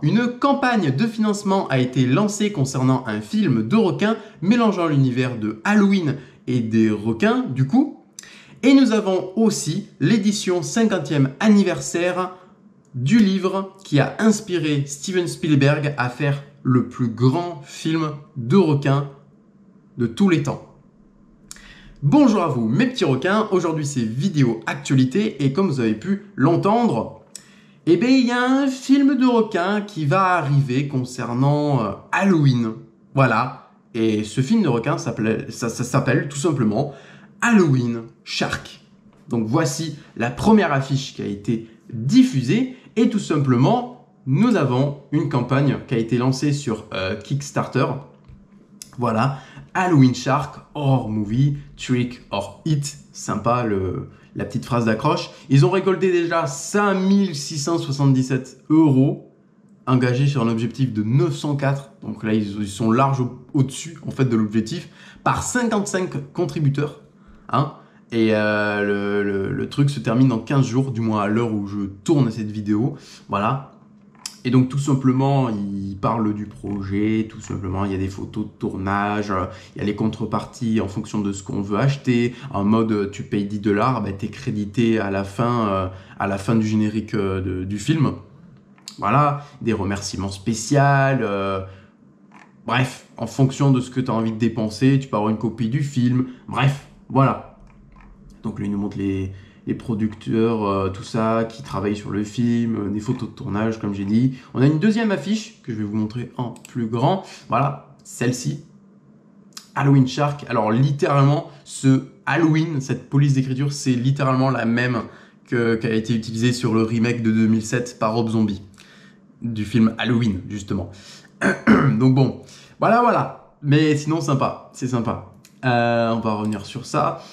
Une campagne de financement a été lancée concernant un film de requins mélangeant l'univers de Halloween et des requins du coup. Et nous avons aussi l'édition 50e anniversaire du livre qui a inspiré Steven Spielberg à faire le plus grand film de requins de tous les temps. Bonjour à vous mes petits requins, aujourd'hui c'est vidéo actualité et comme vous avez pu l'entendre, eh bien il y a un film de requin qui va arriver concernant Halloween. Voilà, et ce film de requin s'appelle tout simplement Halloween Shark. Donc voici la première affiche qui a été diffusée et tout simplement nous avons une campagne qui a été lancée sur Kickstarter. Voilà, Halloween Shark, Horror Movie, Trick or Hit, sympa la petite phrase d'accroche. Ils ont récolté déjà 5677 €, engagés sur un objectif de 904. Donc là, ils sont large au-dessus en fait de l'objectif, par 55 contributeurs. Hein. Et le truc se termine dans 15 jours, du moins à l'heure où je tourne cette vidéo. Voilà. Et donc tout simplement, il parle du projet, tout simplement, il y a des photos de tournage, il y a les contreparties en fonction de ce qu'on veut acheter. En mode, tu payes 10 $, bah, tu es crédité à la fin du générique du film. Voilà, des remerciements spéciaux. Bref, en fonction de ce que tu as envie de dépenser, tu peux avoir une copie du film. Bref, voilà. Donc là, il nous montre les producteurs, tout ça, qui travaillent sur le film, des photos de tournage, comme j'ai dit. On a une deuxième affiche que je vais vous montrer en plus grand. Voilà, celle-ci. Halloween Shark. Alors, littéralement, ce Halloween, cette police d'écriture, c'est littéralement la même qui a été utilisée sur le remake de 2007 par Rob Zombie, du film Halloween, justement. Donc bon, voilà. Mais sinon, sympa, c'est sympa. On va revenir sur ça.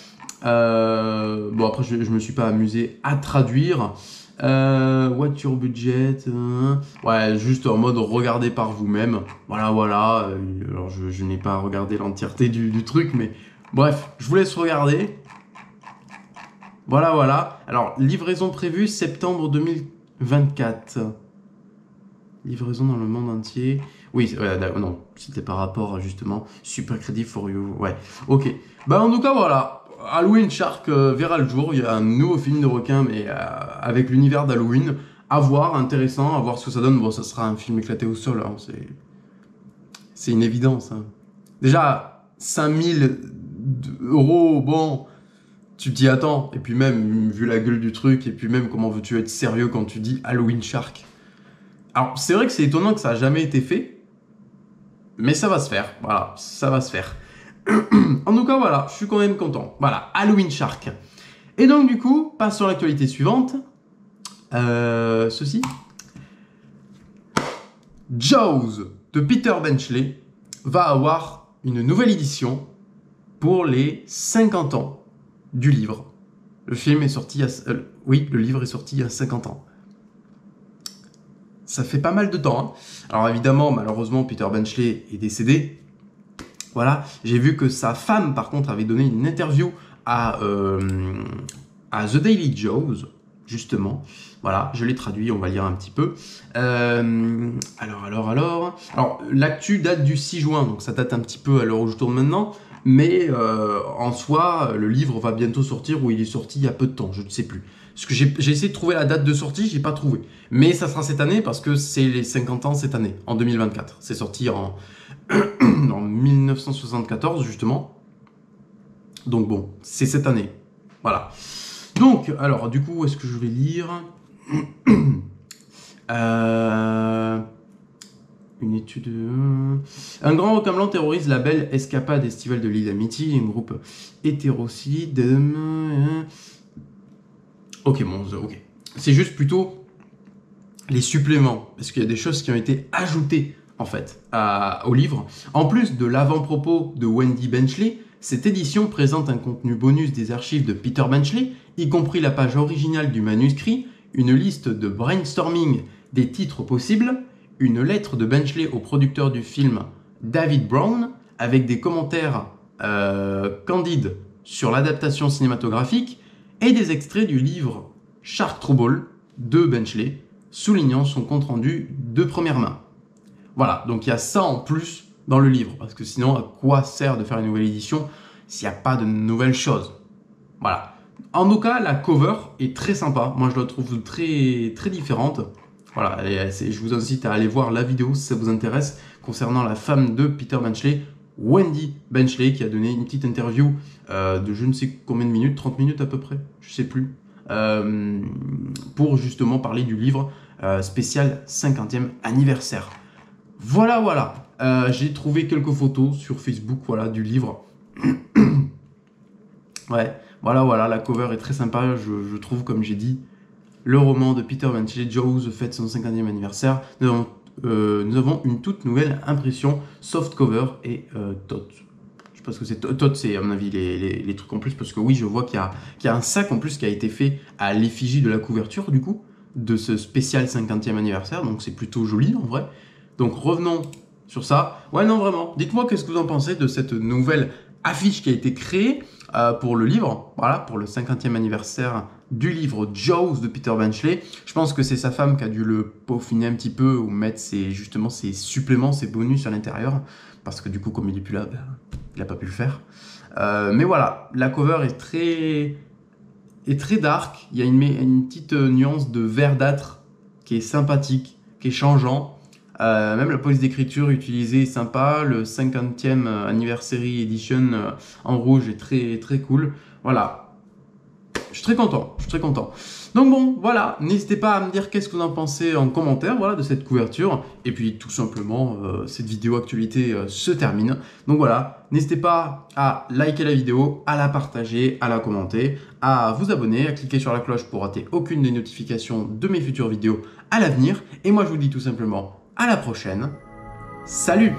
Bon après je me suis pas amusé à traduire. What's your budget? Ouais, juste en mode regardez par vous-même. Voilà. Alors je n'ai pas regardé l'entièreté du truc, mais bref, je vous laisse regarder. Voilà. Alors livraison prévue septembre 2024. Livraison dans le monde entier. Oui, non, c'était par rapport justement Super Credit for You. Ouais, ok. Bah en tout cas voilà. Halloween Shark verra le jour, il y a un nouveau film de requin mais avec l'univers d'Halloween, à voir, intéressant, à voir ce que ça donne. Bon, ça sera un film éclaté au sol, hein. C'est une évidence. Hein. Déjà, 5000 €, bon, tu t'y attends, et puis même, vu la gueule du truc, et puis même comment veux-tu être sérieux quand tu dis Halloween Shark. Alors, c'est vrai que c'est étonnant que ça n'a jamais été fait, mais ça va se faire, voilà, ça va se faire. En tout cas, voilà, je suis quand même content. Voilà, Halloween Shark. Et donc, du coup, passons à l'actualité suivante. Ceci. Jaws de Peter Benchley va avoir une nouvelle édition pour les 50 ans du livre. Le film est sorti le livre est sorti il y a 50 ans. Ça fait pas mal de temps. Hein. Alors évidemment, malheureusement, Peter Benchley est décédé. Voilà, j'ai vu que sa femme, par contre, avait donné une interview à The Daily Jaws, justement. Voilà, je l'ai traduit, on va lire un petit peu. Alors, l'actu date du 6 juin, donc ça date un petit peu à l'heure où je tourne maintenant. Mais en soi, le livre va bientôt sortir, ou il est sorti il y a peu de temps, je ne sais plus. Parce que j'ai essayé de trouver la date de sortie, j'ai pas trouvé. Mais ça sera cette année, parce que c'est les 50 ans cette année, en 2024. C'est sorti en 1974 justement. Donc bon, c'est cette année. Voilà. Donc, alors du coup, où est-ce que je vais lire une étude... Un grand requin blanc terrorise la belle escapade estivale de l'île d'Amity, un groupe hétérocide. Ok, c'est juste plutôt les suppléments, parce qu'il y a des choses qui ont été ajoutées en fait, au livre. En plus de l'avant-propos de Wendy Benchley, cette édition présente un contenu bonus des archives de Peter Benchley, y compris la page originale du manuscrit, une liste de brainstorming des titres possibles, une lettre de Benchley au producteur du film David Brown, avec des commentaires candides sur l'adaptation cinématographique, et des extraits du livre Shark Trouble de Benchley, soulignant son compte-rendu de première main. Voilà, donc il y a ça en plus dans le livre, parce que sinon, à quoi sert de faire une nouvelle édition s'il n'y a pas de nouvelles choses? Voilà. En tout cas, la cover est très sympa. Moi, je la trouve très, très différente. Voilà, je vous incite à aller voir la vidéo si ça vous intéresse concernant la femme de Peter Benchley, Wendy Benchley, qui a donné une petite interview de je ne sais combien de minutes, 30 minutes à peu près, je ne sais plus, pour justement parler du livre spécial 50e anniversaire. Voilà, voilà. J'ai trouvé quelques photos sur Facebook, voilà, du livre. Ouais, voilà, la cover est très sympa, je trouve, comme j'ai dit. Le roman de Peter Benchley, Jaws, fête son 50e anniversaire. Nous avons une toute nouvelle impression, soft cover et tot. Je pense que c'est tot, c'est à mon avis les trucs en plus, parce que oui, je vois qu'il y a un sac en plus qui a été fait à l'effigie de la couverture, du coup, de ce spécial 50e anniversaire, donc c'est plutôt joli en vrai. Donc revenons sur ça. Ouais, non, vraiment. Dites-moi qu'est-ce que vous en pensez de cette nouvelle affiche qui a été créée pour le livre, voilà, pour le 50e anniversaire du livre Jaws de Peter Benchley. Je pense que c'est sa femme qui a dû le peaufiner un petit peu ou mettre justement ses suppléments, ses bonus à l'intérieur, parce que du coup, comme il n'est plus là, ben, il n'a pas pu le faire. Mais voilà, la cover est très dark. Il y a une petite nuance de verdâtre qui est sympathique, qui est changeant. Même la police d'écriture utilisée est sympa. Le 50e Anniversary Edition en rouge est très, très cool. Voilà. Je suis très content. Donc bon, voilà. N'hésitez pas à me dire qu'est-ce que vous en pensez en commentaire, voilà, de cette couverture. Et puis tout simplement, cette vidéo actualité se termine. Donc voilà. N'hésitez pas à liker la vidéo, à la partager, à la commenter, à vous abonner, à cliquer sur la cloche pour rater aucune des notifications de mes futures vidéos à l'avenir. Et moi, je vous dis tout simplement à la prochaine. Salut!